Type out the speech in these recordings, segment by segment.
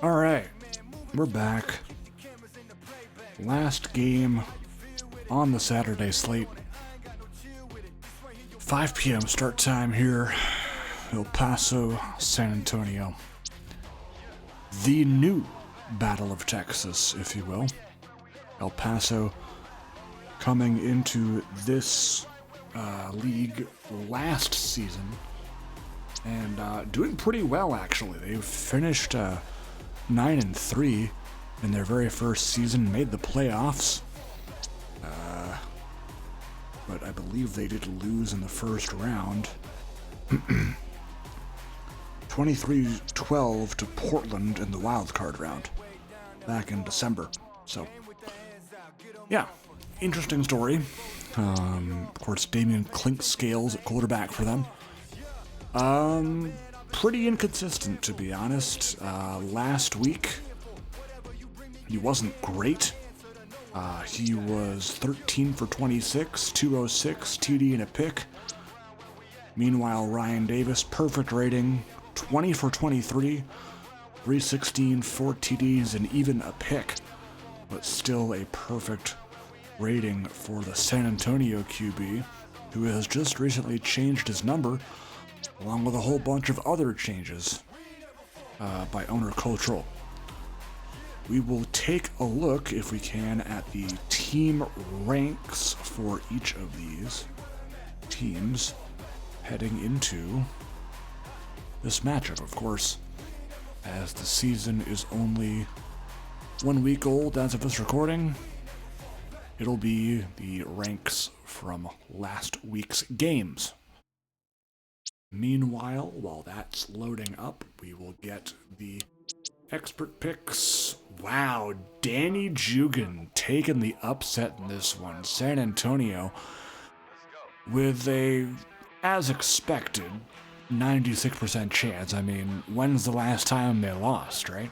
Alright, we're back. Last game on the Saturday slate. 5 p.m. start time here. El Paso, San Antonio. The new Battle of Texas, if you will. El Paso coming into this league last season and doing pretty well, actually. They finished 9-3 in their very first season, made the playoffs. But I believe they did lose in the first round. 23-12 to Portland in the wild card round back in December. So, yeah, interesting story. Of course, Damian Clinkscales at quarterback for them. Pretty inconsistent, to be honest. Last week, he wasn't great. He was 13 for 26, 206, TD and a pick. Meanwhile, Ryan Davis, perfect rating, 20 for 23, 316, 4 TDs, and even a pick. But still a perfect rating for the San Antonio QB, who has just recently changed his number, along with a whole bunch of other changes by owner Cotrell. We will take a look, if we can, at the team ranks for each of these teams heading into this matchup. Of course, as the season is only 1 week old as of this recording, it'll be the ranks from last week's games. Meanwhile, while that's loading up, we will get the expert picks. Wow, Danny Jugan taking the upset in this one. San Antonio with a, as expected, 96% chance. I mean, when's the last time they lost, right?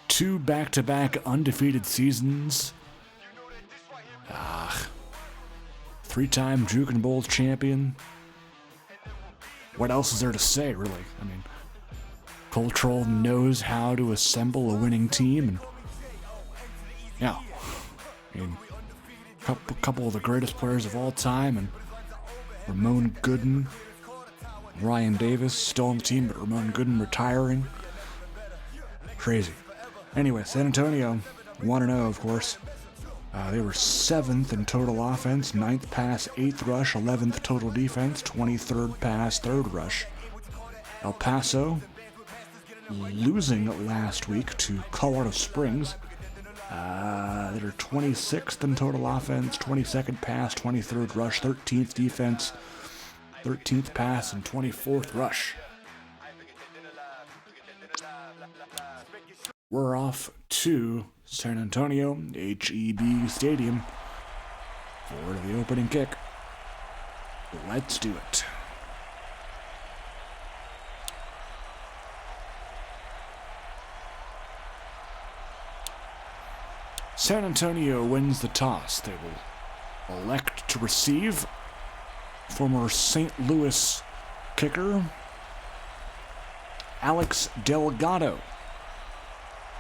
2 back-to-back undefeated seasons. 3-time Jugan Bowl champion. What else is there to say, really? I mean, Cotrell knows how to assemble a winning team, and yeah, I mean, couple of the greatest players of all time, and Ramon Gooden, Ryan Davis still on the team, but Ramon Gooden retiring. Crazy. Anyway, San Antonio 1-0, of course. They were 7th in total offense, 9th pass, 8th rush, 11th total defense, 23rd pass, 3rd rush. El Paso losing last week to Colorado Springs. They're 26th in total offense, 22nd pass, 23rd rush, 13th defense, 13th pass, and 24th rush. We're off to San Antonio, HEB Stadium, for the opening kick. Let's do it. San Antonio wins the toss. They will elect to receive. Former St. Louis kicker Alex Delgado.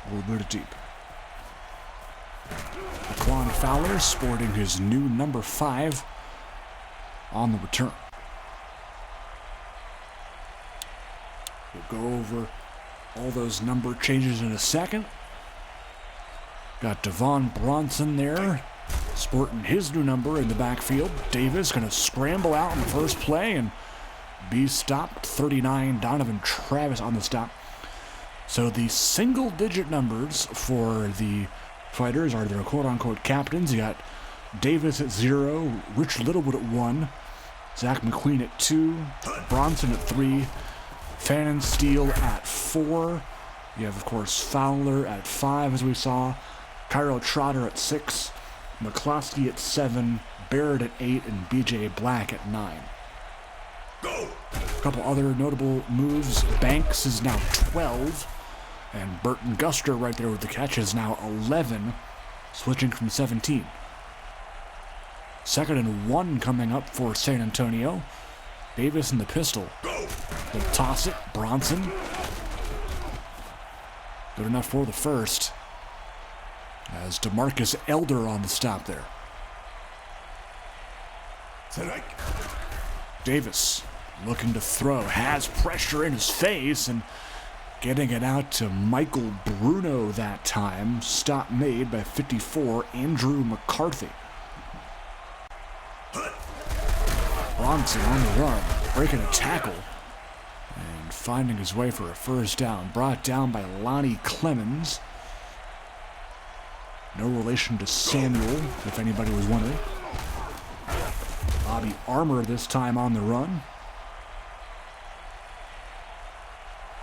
A little bit deep. Quan Fowler sporting his new number 5 on the return. We'll go over all those number changes in a second. Got Devon Bronson there, sporting his new number in the backfield. Davis going to scramble out in the first play and be stopped. 39, Donovan Travis on the stop. So the single-digit numbers for the fighters are their quote-unquote captains. You got Davis at 0, Rich Littlewood at 1, Zach McQueen at 2, Bronson at 3, Fannin Steele at 4. You have, of course, Fowler at 5, as we saw. Cairo Trotter at 6, McCloskey at 7, Barrett at 8, and BJ Black at 9. Go! A couple other notable moves. Banks is now 12, and Burton Guster right there with the catch is now 11, switching from 17. 2nd and 1 coming up for San Antonio. Davis in the pistol. Go! They'll toss it. Bronson Good enough for the first. As DeMarcus Elder on the stop there. Davis looking to throw, has pressure in his face and getting it out to Michael Bruno that time. Stop made by 54, Andrew McCarthy. Bronson on the run, breaking a tackle and finding his way for a first down. Brought down by Lonnie Clemens. No relation to Samuel, if anybody was wondering. Bobby Armour this time on the run.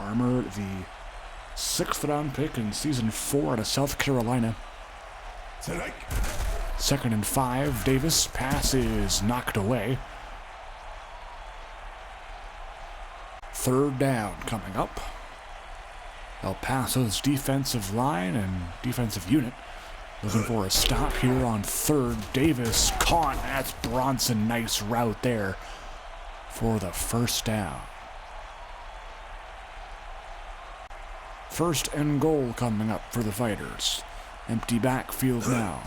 Armour, the 6th round pick in season 4 out of South Carolina. 2nd and 5. Davis. Pass is knocked away. 3rd down coming up. El Paso's defensive line and defensive unit looking for a stop here on 3rd. Davis caught. That's Bronson. Nice route there for the first down. 1st and goal coming up for the Fighters. Empty backfield now.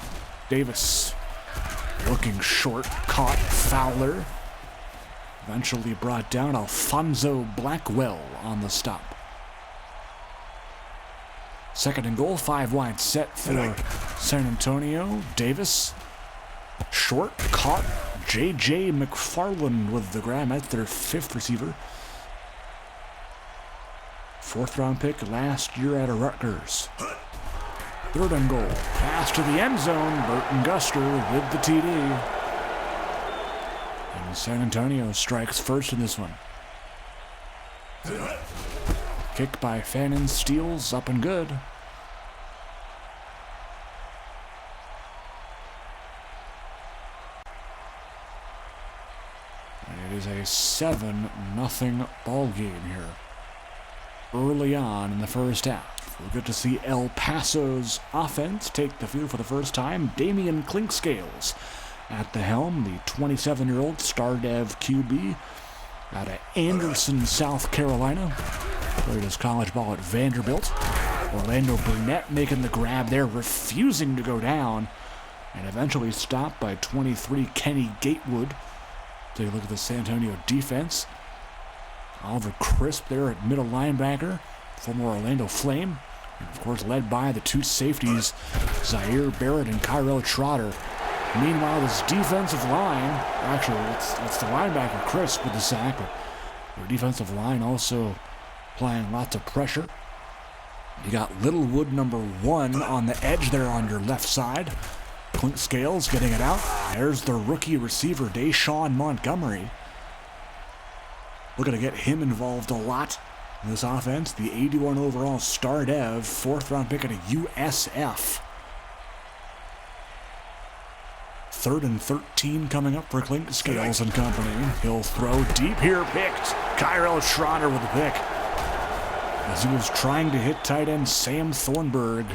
Davis looking short. Caught. Fowler. Eventually brought down. Alfonso Blackwell on the stop. 2nd and goal. 5 wide set for San Antonio. Davis. Short. Caught. J.J. McFarland with the grab. That's their 5th receiver. 4th round pick last year out of Rutgers. 3rd and goal. Pass to the end zone. Burton Guster with the TD. And San Antonio strikes first in this one. Kick by Fannin. Steals up and good. And it is a 7-0 ball game here. Early on in the first half. We'll get to see El Paso's offense take the field for the first time. Damian Clinkscales at the helm, the 27-year-old Stardev QB out of Anderson, South Carolina. Played his college ball at Vanderbilt. Orlando Burnett making the grab there, refusing to go down, and eventually stopped by 23 Kenny Gatewood. Take a look at the San Antonio defense. Oliver Crisp there at middle linebacker, former Orlando Flame, and of course led by the 2 safeties, Zaire Barrett and Kyrell Trotter. Meanwhile, this defensive line, actually it's the linebacker Crisp with the sack, but their defensive line also applying lots of pressure. You got Littlewood number 1 on the edge there on your left side. Clinkscales getting it out. There's the rookie receiver, Deshaun Montgomery. Looking to get him involved a lot in this offense. The 81 overall Stardev, 4th round pick at a USF. 3rd and 13 coming up for Clinkscales and company. He'll throw deep here, picked. Kyrell Trotter with the pick. As he was trying to hit tight end Sam Thornburg.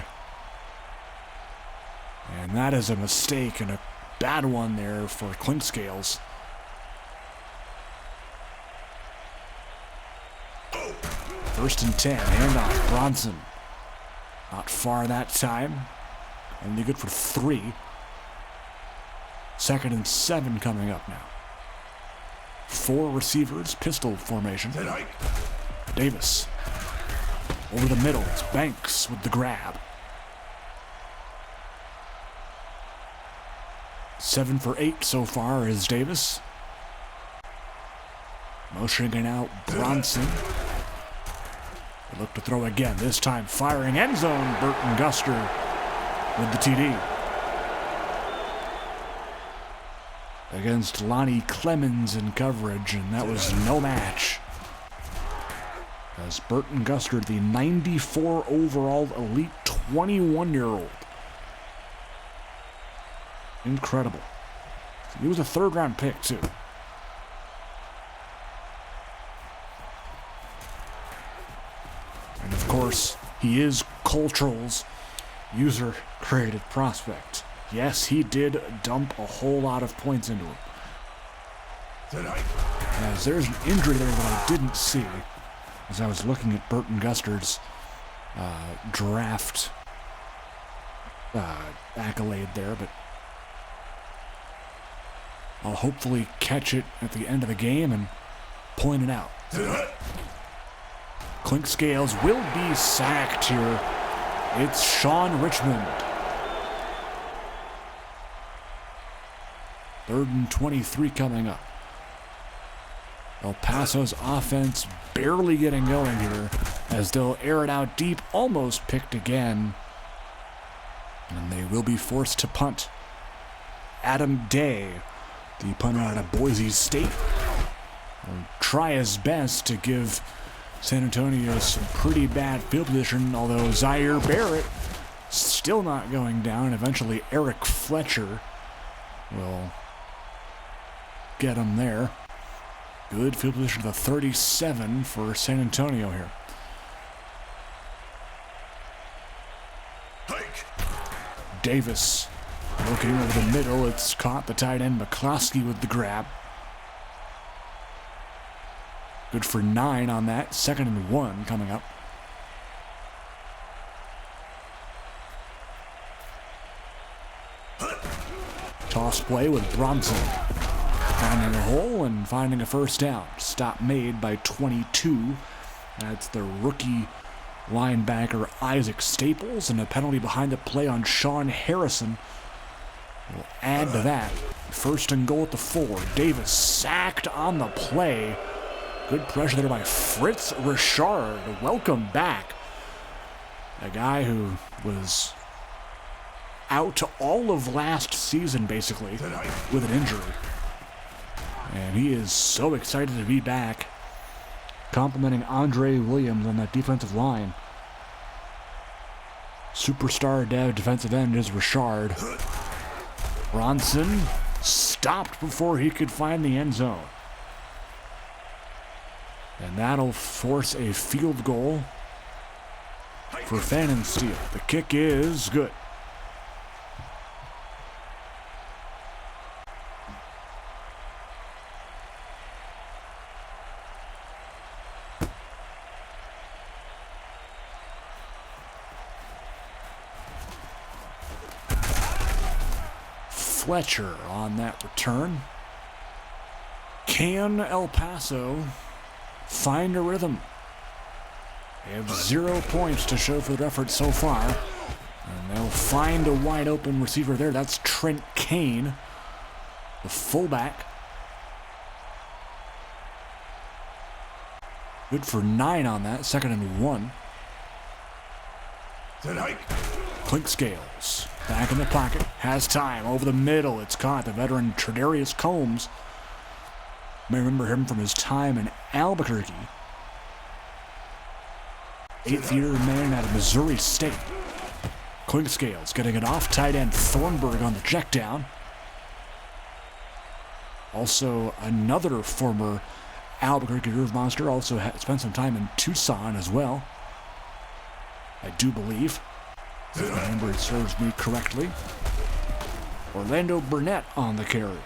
And that is a mistake and a bad one there for Clinkscales. 1st and 10, handoff, Bronson. Not far that time. Only good for 3. 2nd and 7 coming up now. 4 receivers, pistol formation. Davis. Over the middle, it's Banks with the grab. 7 for 8 so far is Davis. Motioning out Bronson. They look to throw again, this time firing end zone. Burton Guster with the TD. Against Lonnie Clemens in coverage, and that was no match. As Burton Guster, the 94 overall elite 21-year-old. Incredible. He was a 3rd round pick, too. And of course, he is Cultural's user-created prospect. Yes, he did dump a whole lot of points into him. As there's an injury there that I didn't see as I was looking at Burton Guster's draft accolade there, but I'll hopefully catch it at the end of the game and point it out. Clink Scales will be sacked here. It's Sean Richmond. 3rd and 23 coming up. El Paso's offense barely getting going here as they'll air it out deep, almost picked again. And they will be forced to punt. Adam Day, the punter out of Boise State, will try his best to give San Antonio some pretty bad field position, although Zaire Barrett still not going down. Eventually Eric Fletcher will get him there. Good field position to the 37 for San Antonio here. Davis looking over the middle. It's caught the tight end McCloskey with the grab. Good for 9 on that. 2nd and 1 coming up. Toss play with Bronson. Finding a hole and finding a first down. Stop made by 22. That's the rookie linebacker Isaac Staples, and a penalty behind the play on Sean Harrison will add to that. 1st and goal at the 4. Davis sacked on the play. Good pressure there by Fritz Richard. Welcome back. A guy who was out all of last season, basically, with an injury. And he is so excited to be back, complimenting Andre Williams on that defensive line. Superstar defensive end is Richard. Bronson stopped before he could find the end zone. And that'll force a field goal for Fannin Steel. The kick is good. Fletcher on that return. Can El Paso find a rhythm? They have 0 points to show for their effort so far. And they'll find a wide open receiver there. That's Trent Kane, the fullback. Good for 9 on that. 2nd and 1. Clink Scales back in the pocket. Has time over the middle. It's caught. The veteran Tredarius Combs. You may remember him from his time in Albuquerque. 8th-year man out of Missouri State. Clink Scales getting it off. Tight end Thornburg on the check down. Also another former Albuquerque Groove Monster. Also spent some time in Tucson as well, I do believe. If my memory serves me correctly. Orlando Burnett on the carry.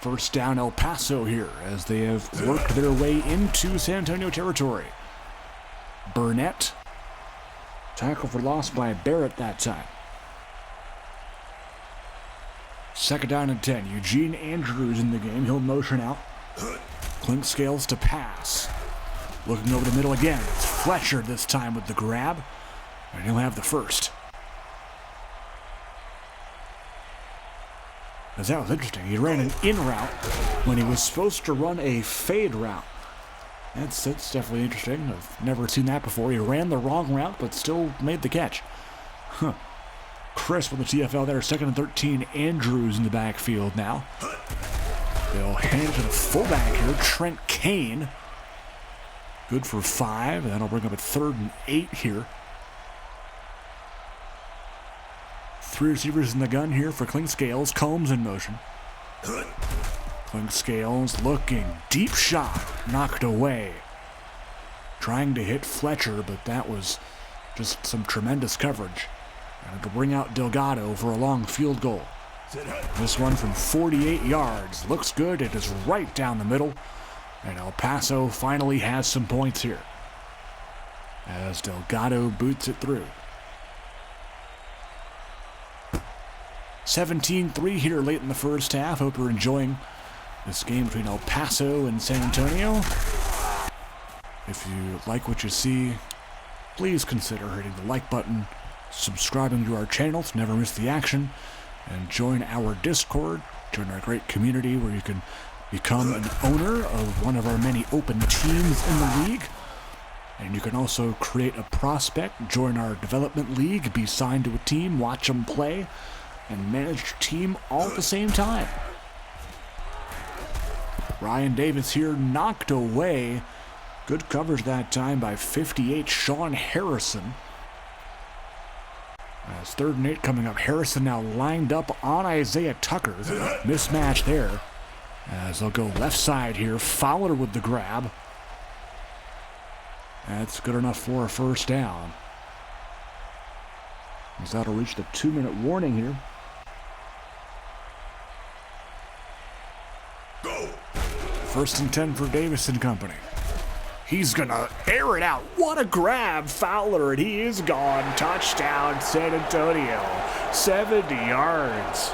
First down El Paso here as they have worked their way into San Antonio territory. Burnett. Tackle for loss by Barrett that time. 2nd down and 10. Eugene Andrews in the game. He'll motion out. Clink Scales to pass. Looking over the middle again. It's Fletcher this time with the grab. And he'll have the first. Because that was interesting. He ran an in route when he was supposed to run a fade route. That's definitely interesting. I've never seen that before. He ran the wrong route, but still made the catch. Huh. Crisp with the TFL there. 2nd and 13. Andrews in the backfield now. They'll hand it to the fullback here, Trent Kane. Good for 5, and that'll bring up a 3rd and 8 here. 3 receivers in the gun here for Clink Scales. Combs in motion. Clink Scales looking. Deep shot. Knocked away. Trying to hit Fletcher, but that was just some tremendous coverage. And it'll bring out Delgado for a long field goal. This one from 48 yards. Looks good. It is right down the middle. And El Paso finally has some points here, as Delgado boots it through. 17-3 here late in the first half. Hope you're enjoying this game between El Paso and San Antonio. If you like what you see, please consider hitting the like button, subscribing to our channel to never miss the action, and join our Discord, join our great community where you can become an owner of one of our many open teams in the league. And you can also create a prospect, join our development league, be signed to a team, watch them play, and manage your team all at the same time. Ryan Davis here knocked away. Good coverage that time by 58 Sean Harrison. As 3rd and 8 coming up, Harrison now lined up on Isaiah Tucker. Mismatch there. As they'll go left side here. Fowler with the grab. That's good enough for a first down. As that'll reach the 2-minute warning here. Go. 1st and 10 for Davis and company. He's gonna air it out. What a grab, Fowler, and he is gone. Touchdown, San Antonio. 70 yards.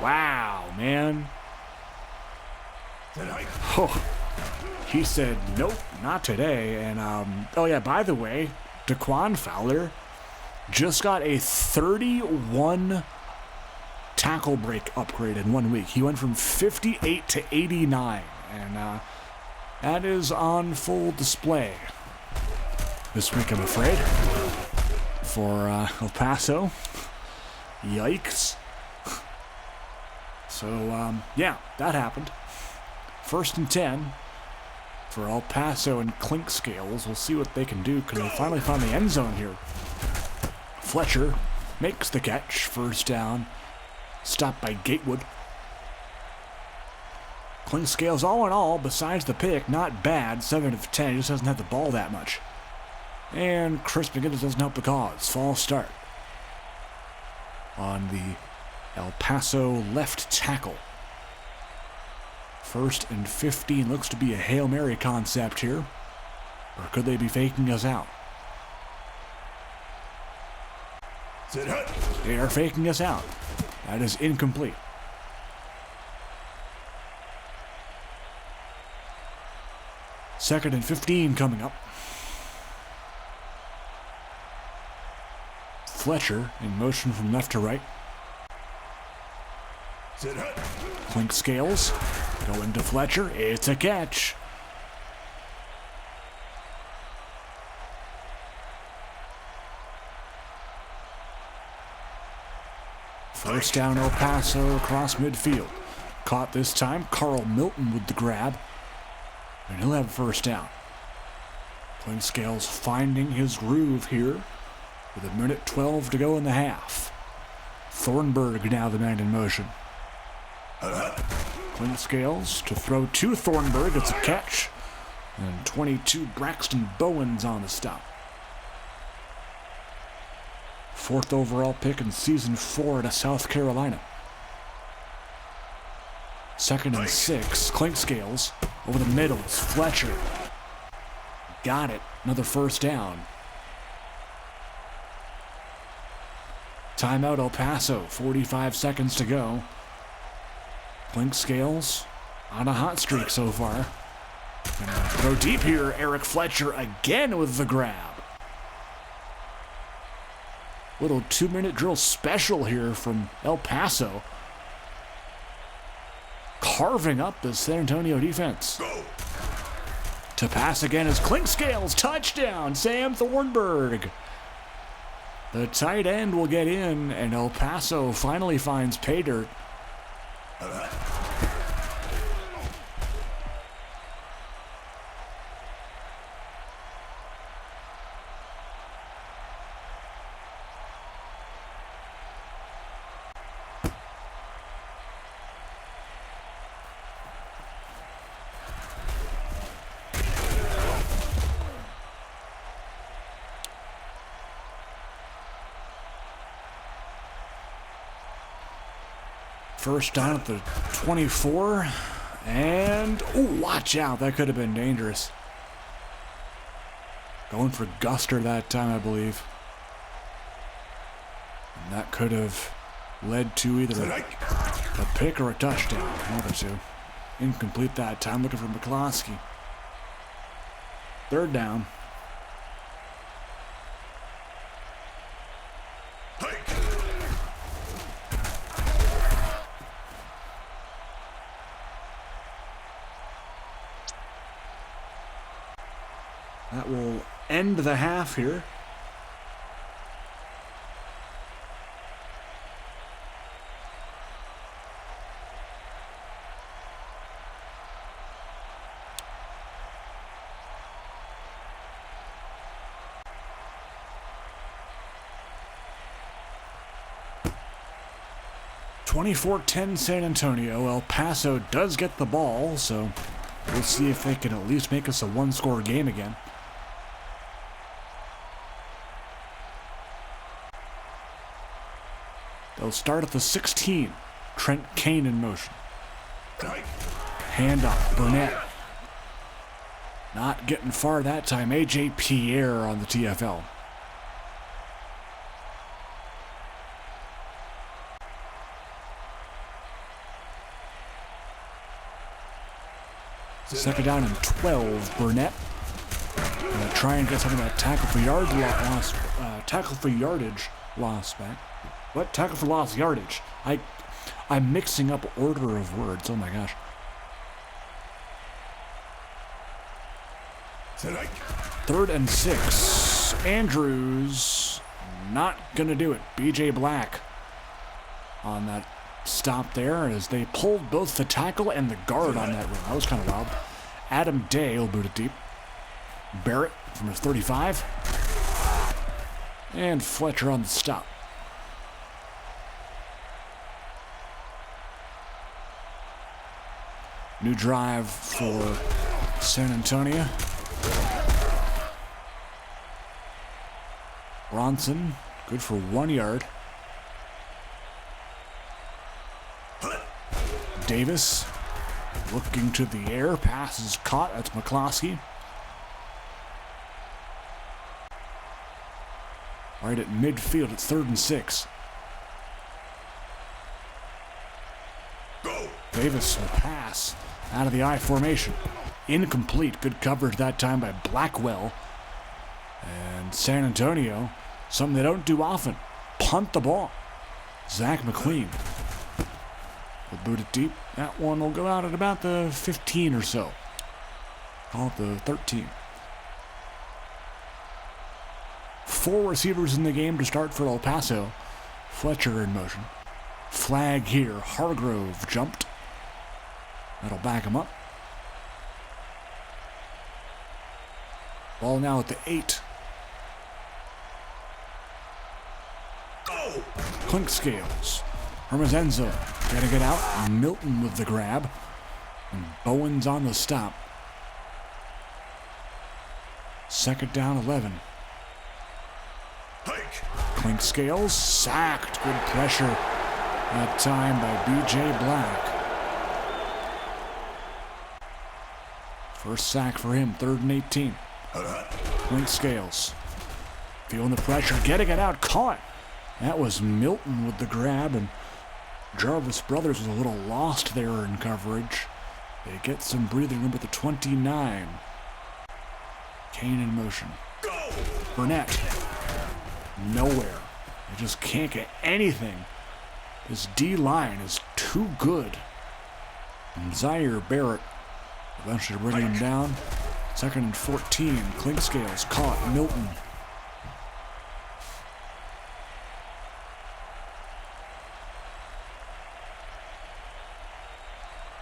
Wow, man. Oh, he said, nope, not today. And, oh yeah, by the way, Daquan Fowler just got a 31 tackle break upgrade in 1 week. He went from 58 to 89, and that is on full display this week, I'm afraid, for El Paso. Yikes. So, yeah, that happened. 1st and 10 for El Paso and Clink Scales. We'll see what they can do because they finally found the end zone here. Fletcher makes the catch. 1st down. Stopped by Gatewood. Clink Scales, all in all, besides the pick, not bad. 7 of 10. He just doesn't have the ball that much. And Chris McGinnis doesn't help the cause. False start on the El Paso left tackle. 1st and 15. Looks to be a Hail Mary concept here. Or could they be faking us out? They are faking us out. That is incomplete. 2nd and 15 coming up. Fletcher in motion from left to right. Clink Scales going to Fletcher. It's a catch. First down El Paso across midfield. Caught this time. Carl Milton with the grab. And he'll have a 1st down. Clink Scales finding his groove here with 1:12 to go in the half. Thornburg now the man in motion. Clink Scales to throw to Thornburg. It's a catch. And 22 Braxton Bowens on the stop. 4th overall pick in season 4 at South Carolina. 2nd and 6. Clink Scales over the middle. It's Fletcher. Got it. Another 1st down. Timeout El Paso. 45 seconds to go. Clink Scales on a hot streak so far. Gonna throw deep here. Eric Fletcher again with the grab. Little 2-minute drill special here from El Paso. Carving up the San Antonio defense. To pass again is Clink Scales. Touchdown, Sam Thornburg. The tight end will get in, and El Paso finally finds pay dirt. First down at the 24. And, oh, watch out. That could have been dangerous. Going for Guster that time, I believe. And that could have led to either a pick or a touchdown. One of the two. Incomplete that time. Looking for McCloskey. Third down. That will end the half here. (24-10) San Antonio. El Paso does get the ball, so we'll see if they can at least make us a one-score game again. They'll start at the 16. Trent Kane in motion. Hand off. Burnett. Not getting far that time. A.J. Pierre on the TFL. Second down and 12. Burnett. Gonna try and get something that tackle for yardage loss back. What? Tackle for lost yardage. I'm mixing up order of words. Oh my gosh. Third and 6. Andrews not gonna do it. B.J. Black on that stop there as they pulled both the tackle and the guard on that run. That was kind of wild. Adam Day will boot it deep. Barrett from his 35. And Fletcher on the stop. New drive for San Antonio. Bronson, good for 1 yard. Davis, looking to the air. Pass is caught. That's McCloskey. Right at midfield. It's 3rd and 6. Davis will pass out of the I formation. Incomplete. Good coverage that time by Blackwell. And San Antonio, something they don't do often, punt the ball. Zach McLean will boot it deep. That one will go out at about the 15 or so. Call it the 13. 4 receivers in the game to start for El Paso. Fletcher in motion. Flag here. Hargrove jumped. That'll back him up. Ball now at the 8. Clink Scales. Hermosenzo gotta get out. Milton with the grab. And Bowen's on the stop. Second down 11. Clink Scales sacked. Good pressure that time by B.J. Black. First sack for him, 3rd and 18. Clink Scales. Feeling the pressure, getting it out, caught. That was Milton with the grab, and Jarvis Brothers was a little lost there in coverage. They get some breathing room at the 29. Kane in motion. Burnett. Nowhere. They just can't get anything. This D-line is too good. And Zaire Barrett eventually bringing him down. 2nd and 14. Clink Scales caught. Milton.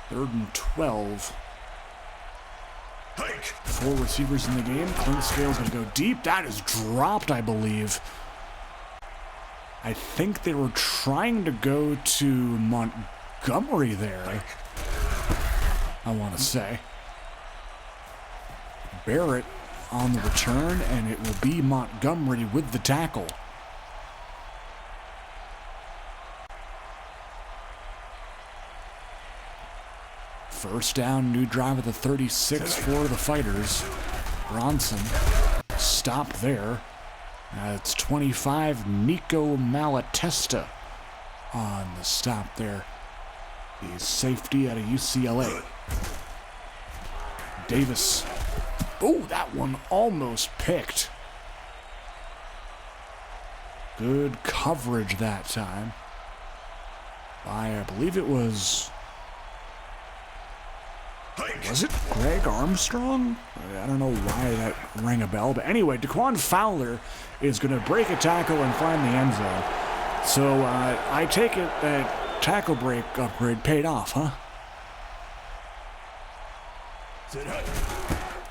Third and 12. 4 receivers in the game. Clink Scales going to go deep. That is dropped, I believe. I think they were trying to go to Montgomery there, I want to say. Barrett on the return, and it will be Montgomery with the tackle. First down, new drive of the 36 for the Fighters. Bronson, stop there. It's 25, Nico Malatesta on the stop there. The safety out of UCLA. Davis. Oh, that one almost picked. Good coverage that time. I believe it was... Was it Greg Armstrong? I don't know why that rang a bell. But anyway, Daquan Fowler is going to break a tackle and find the end zone. So I take it that tackle break upgrade paid off, huh?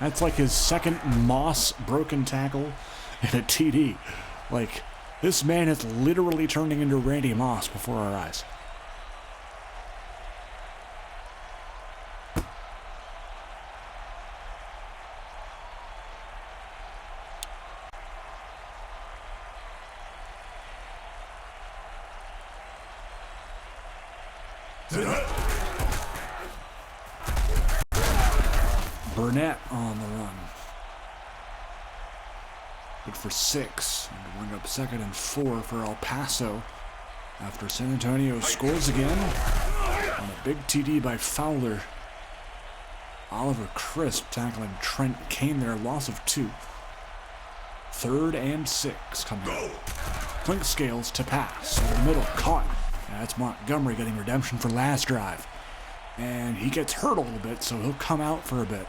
That's like his second Moss broken tackle and a TD. Like, this man is literally turning into Randy Moss before our eyes. Burnett on the run. Good for 6. And bring up 2nd and 4 for El Paso after San Antonio scores again on a big TD by Fowler. Oliver Crisp tackling Trent Kane there, loss of 2. 3rd and 6 coming up. Clink Scales to pass. Over the middle, caught. That's Montgomery getting redemption for last drive. And he gets hurt a little bit, so he'll come out for a bit.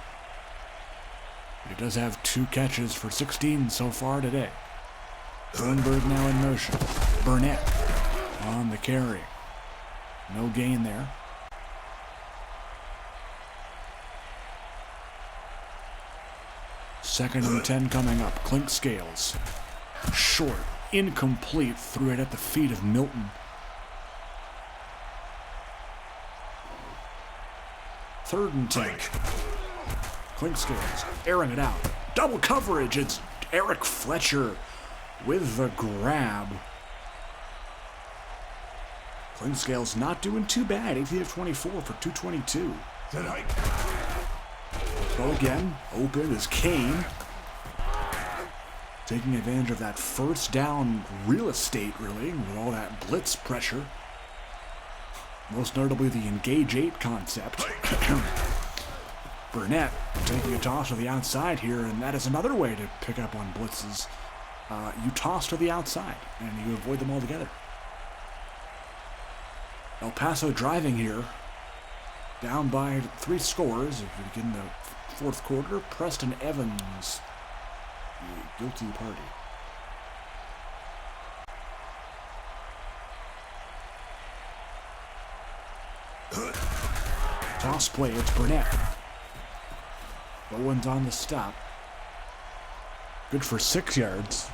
He does have 2 catches for 16 so far today. Thornburg now in motion. Burnett on the carry. No gain there. Second and 10 coming up. Clink Scales. Short. Incomplete. Threw it at the feet of Milton. Third and 10. Clink Scales airing it out. Double coverage. It's Eric Fletcher with the grab. Clink Scales not doing too bad. 18 of 24 for 222. Go again. Open is Kane. Taking advantage of that first down real estate, really, with all that blitz pressure. Most notably the Engage 8 concept. Burnett taking a toss to the outside here, and that is another way to pick up on blitzes. You toss to the outside, and you avoid them altogether. El Paso driving here. Down by 3 scores. If we begin the 4th quarter, Preston Evans, the guilty party. Toss play, it's Burnett. Bowen's on the stop. Good for 6 yards.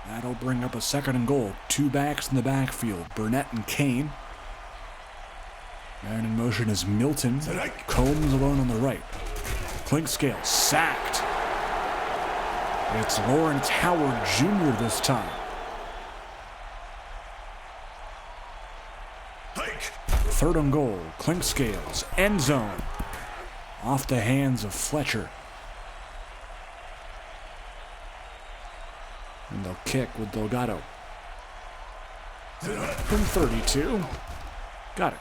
That'll bring up a 2nd and goal. 2 backs in the backfield. Burnett and Kane. And in motion is Milton. Combs alone on the right. Clink Scales sacked. It's Lawrence Howard Jr. this time. Third and goal. Clink Scales. End zone. Off the hands of Fletcher. And they'll kick with Delgado. From 32. Got it.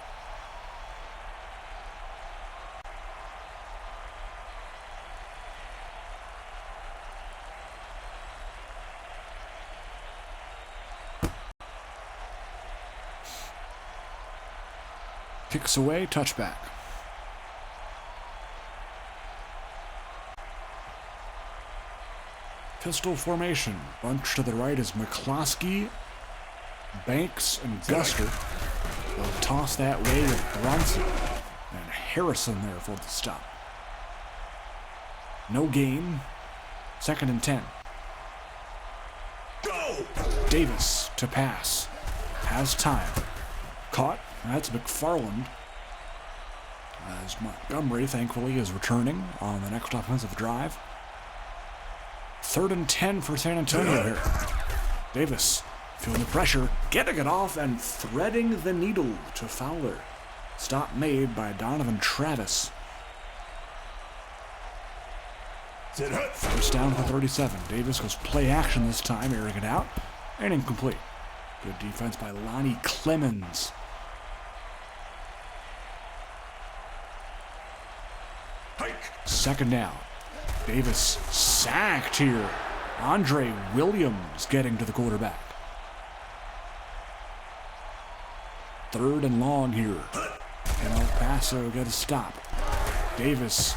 Kicks away, touchback. Pistol formation. Bunch to the right is McCloskey, Banks, and Guster. They'll toss that way with Bronson and Harrison there for the stop. No gain. 2nd and 10. Go! Davis to pass. Has time. Caught. That's McFarland. As Montgomery, thankfully, is returning on the next offensive drive. 3rd and 10 for San Antonio here. Davis feeling the pressure, getting it off and threading the needle to Fowler. Stop made by Donovan Travis. First down to the 37. Davis goes play action this time, airing it out, and incomplete. Good defense by Lonnie Clemens. Second down. Davis sacked here. Andre Williams getting to the quarterback. Third and long here. And El Paso get a stop. Davis.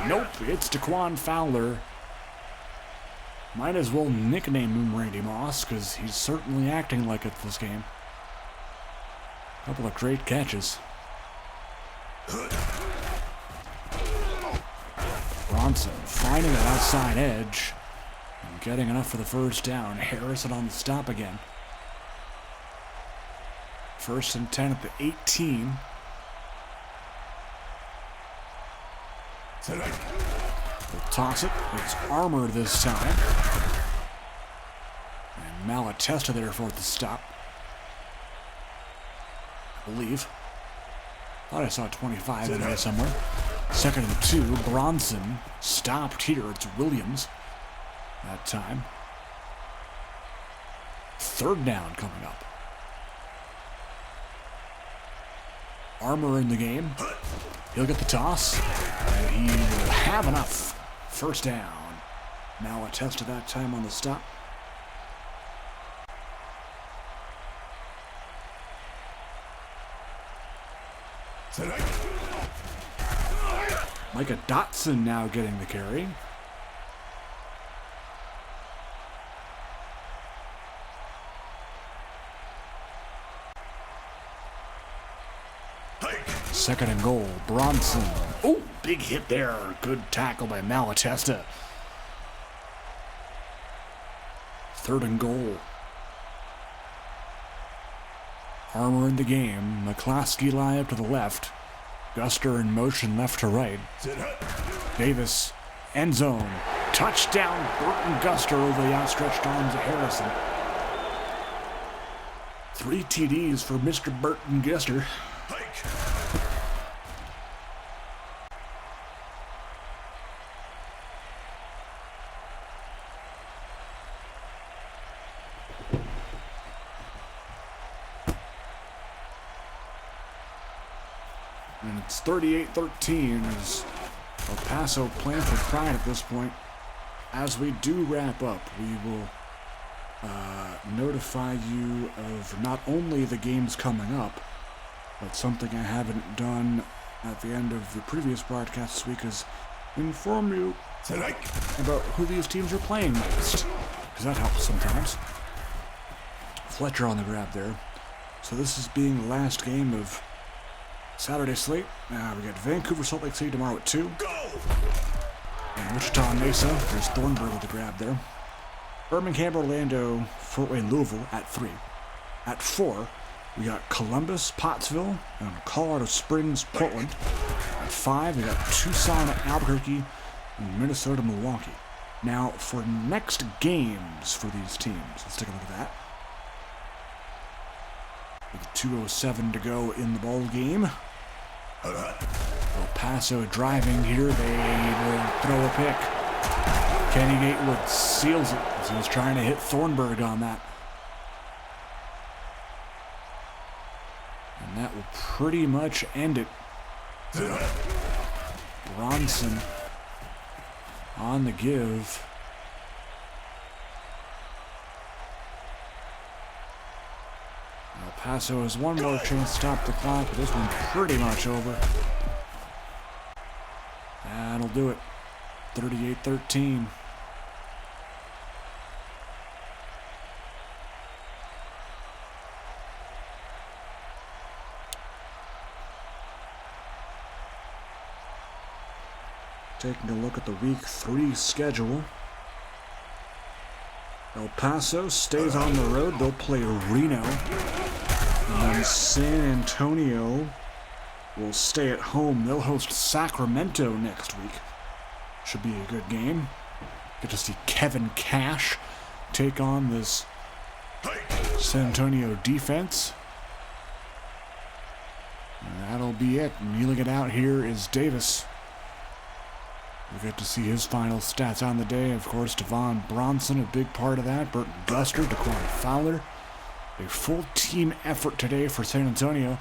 Nope, it's Daquan Fowler. Might as well nickname him Randy Moss, because he's certainly acting like it this game. Couple of great catches. Bronson finding that outside edge and getting enough for the first down. Harrison on the stop again. First and 10 at the 18. We'll toss it. It's Armour this time. And Malatesta there for the stop. I believe. Thought I saw 25 in there somewhere. Second and 2. Bronson stopped here. It's Williams that time. Third down coming up. Armour in the game. He'll get the toss. And he will have enough. First down. Malatesta that time on the stop. Micah Dotson now getting the carry. Second and goal, Bronson. Oh, big hit there. Good tackle by Malatesta. Third and goal. Armour in the game. McCloskey lie up to the left. Guster in motion left to right. Davis, end zone. Touchdown, Burton Guster over the outstretched arms of Harrison. 3 TDs for Mr. Burton Guster. And it's 38-13 as El Paso playing for pride at this point. As we do wrap up, we will notify you of not only the games coming up, but something I haven't done at the end of the previous broadcast this week is inform you about who these teams are playing next, because that helps sometimes. Fletcher on the grab there. So this is being the last game of Saturday slate. We got Vancouver, Salt Lake City tomorrow at 2. And Wichita, Mesa. There's Thornburg with the grab there. Birmingham, Orlando, Fort Wayne, Louisville at 3. At 4, we got Columbus, Pottsville, and Colorado Springs, Portland. At 5, we got Tucson, Albuquerque, and Minnesota, Milwaukee. Now, for next games for these teams, let's take a look at that. With 2:07 to go in the ball game. El Paso driving here. They will throw a pick. Kenny Gatewood seals it as he was trying to hit Thornburg on that. And that will pretty much end it. Bronson on the give. El Paso has one more chance to stop the clock, but this one's pretty much over. That'll do it. 38-13. Taking a look at the week 3 schedule. El Paso stays on the road. They'll play Reno. And then San Antonio will stay at home. They'll host Sacramento next week. Should be a good game. Get to see Kevin Cash take on this San Antonio defense. And that'll be it. Kneeling it out here is Davis. We get to see his final stats on the day. Of course, Devon Bronson, a big part of that. Burton Guster, Daquan Fowler. A full team effort today for San Antonio.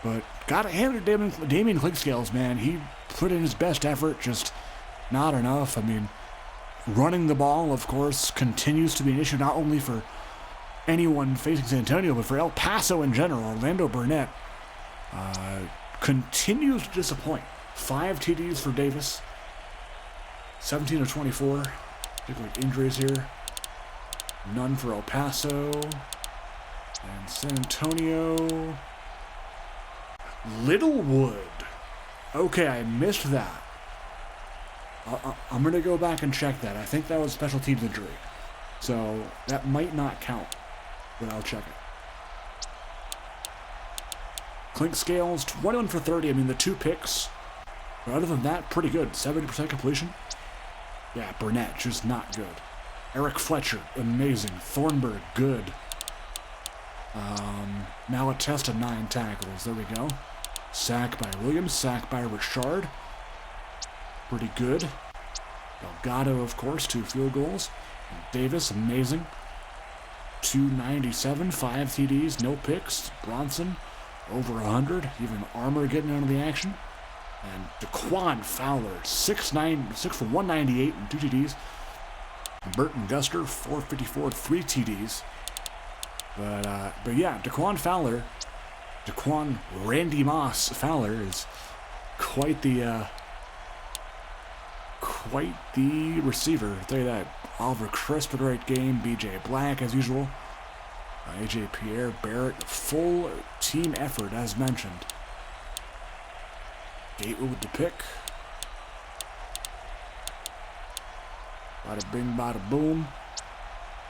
But got to hand it to Damian Clinkscales, man. He put in his best effort, just not enough. I mean, running the ball, of course, continues to be an issue not only for anyone facing San Antonio, but for El Paso in general. Orlando Burnett continues to disappoint. 5 TDs for Davis. 17 of 24. Particularly injuries here. None for El Paso. And San Antonio. Littlewood. Okay, I missed that. I'm going to go back and check that. I think that was a special teams injury. So that might not count, but I'll check it. Clinkscales, 21 for 30. I mean, the 2 picks. But other than that, pretty good. 70% completion. Yeah, Burnett, just not good. Eric Fletcher, amazing. Thornburg, good. Malatesta, 9 tackles. There we go. Sack by Williams. Sack by Richard. Pretty good. Delgado, of course, 2 field goals. And Davis, amazing. 297, 5 TDs, no picks. Bronson, over 100. Even Armour getting out of the action. And Daquan Fowler, 6 for 198 and 2 TDs. Burton Guster, 454, 3 TDs. But yeah, Daquan Randy Moss Fowler is quite the receiver. I'll tell you that. Oliver Crisp, a great game. BJ Black, as usual. AJ Pierre, Barrett, full team effort, as mentioned. Gateway with the pick. Bada bing, bada boom.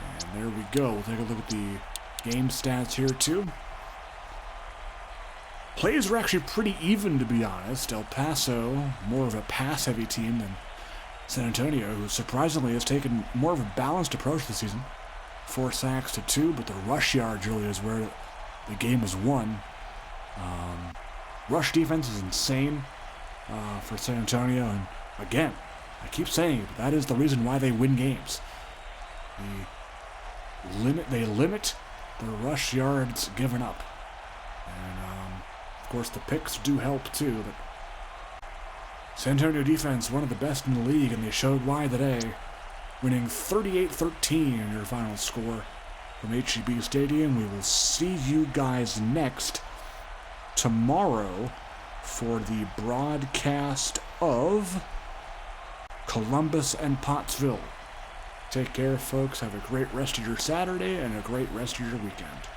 And there we go. We'll take a look at the game stats here, too. Plays were actually pretty even, to be honest. El Paso, more of a pass-heavy team than San Antonio, who surprisingly has taken more of a balanced approach this season. 4 sacks to 2, but the rush yards really is where the game was won. Rush defense is insane for San Antonio, and again, I keep saying it, but that is the reason why they win games. They limit the rush yards given up. And, of course, the picks do help too, but San Antonio defense, one of the best in the league, and they showed why today, winning 38-13 in your final score from HEB Stadium. We will see you guys next tomorrow for the broadcast of Columbus and Pottsville. Take care, folks. Have a great rest of your Saturday and a great rest of your weekend.